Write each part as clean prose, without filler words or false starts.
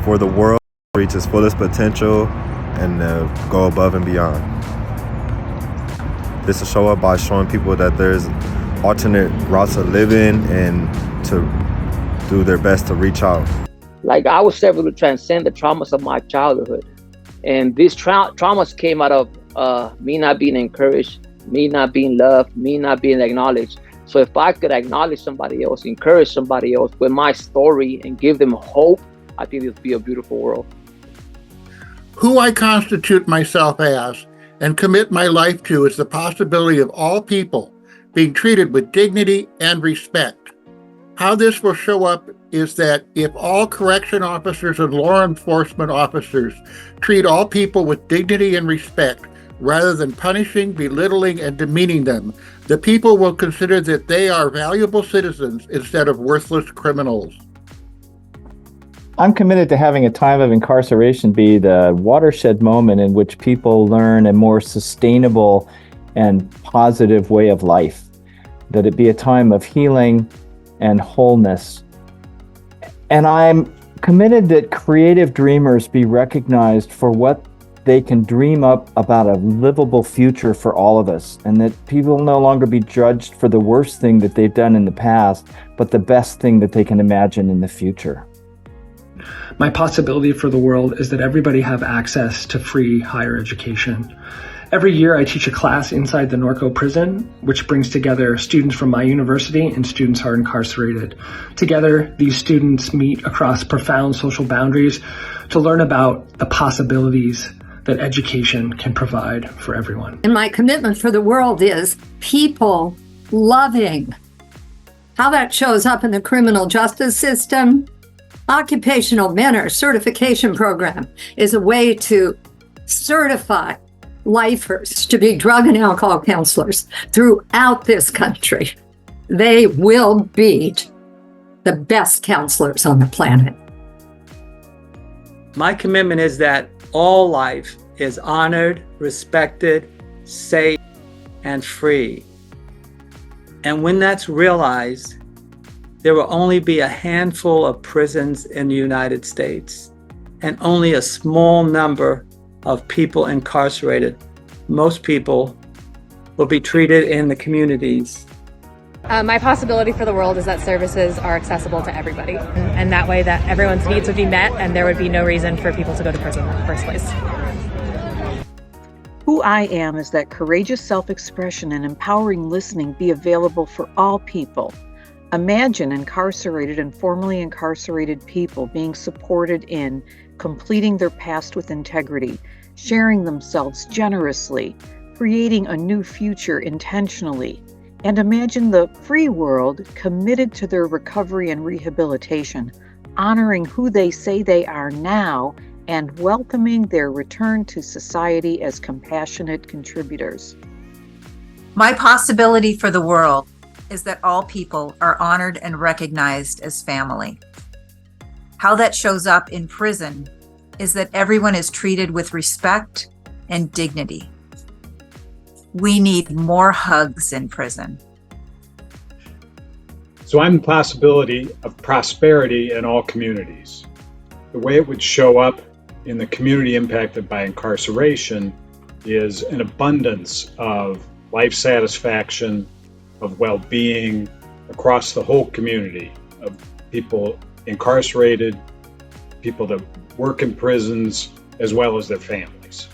for the world to reach its fullest potential and go above and beyond. This will show up by showing people that there's alternate routes of living and to do their best to reach out. Like, I was able to transcend the traumas of my childhood. And these traumas came out of me not being encouraged, me not being loved, me not being acknowledged. So if I could acknowledge somebody else, encourage somebody else with my story and give them hope, I think it would be a beautiful world. Who I constitute myself as and commit my life to is the possibility of all people being treated with dignity and respect. How this will show up is that if all correction officers and law enforcement officers treat all people with dignity and respect, rather than punishing, belittling, and demeaning them, the people will consider that they are valuable citizens instead of worthless criminals. I'm committed to having a time of incarceration be the watershed moment in which people learn a more sustainable and positive way of life, that it be a time of healing and wholeness. And I'm committed that creative dreamers be recognized for what they can dream up about a livable future for all of us, and that people no longer be judged for the worst thing that they've done in the past, but the best thing that they can imagine in the future. My possibility for the world is that everybody have access to free higher education. Every year I teach a class inside the Norco prison, which brings together students from my university and students who are incarcerated. Together, these students meet across profound social boundaries to learn about the possibilities that education can provide for everyone. And my commitment for the world is people loving. How that shows up in the criminal justice system. Occupational Mentor Certification Program is a way to certify lifers to be drug and alcohol counselors throughout this country. They will be the best counselors on the planet. My commitment is that all life is honored, respected, safe, and free. And when that's realized, there will only be a handful of prisons in the United States and only a small number of people incarcerated. Most people will be treated in the communities. My possibility for the world is that services are accessible to everybody, and that way that everyone's needs would be met and there would be no reason for people to go to prison in the first place. Who I am is that courageous self-expression and empowering listening be available for all people. Imagine incarcerated and formerly incarcerated people being supported in completing their past with integrity, sharing themselves generously, creating a new future intentionally. And imagine the free world committed to their recovery and rehabilitation, honoring who they say they are now and welcoming their return to society as compassionate contributors. My possibility for the world is that all people are honored and recognized as family. How that shows up in prison is that everyone is treated with respect and dignity. We need more hugs in prison. So I'm the possibility of prosperity in all communities. The way it would show up in the community impacted by incarceration is an abundance of life satisfaction, of well-being across the whole community, of people incarcerated, people that work in prisons, as well as their families.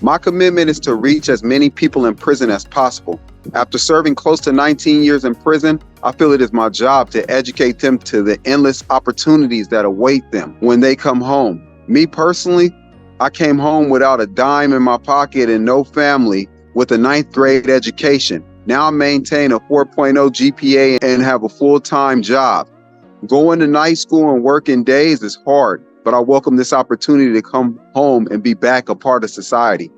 My commitment is to reach as many people in prison as possible. After serving close to 19 years in prison, I feel it is my job to educate them to the endless opportunities that await them when they come home. Me personally, I came home without a dime in my pocket and no family, with a 9th grade education. Now I maintain a 4.0 GPA and have a full-time job. Going to night school and working days is hard, but I welcome this opportunity to come home and be back a part of society.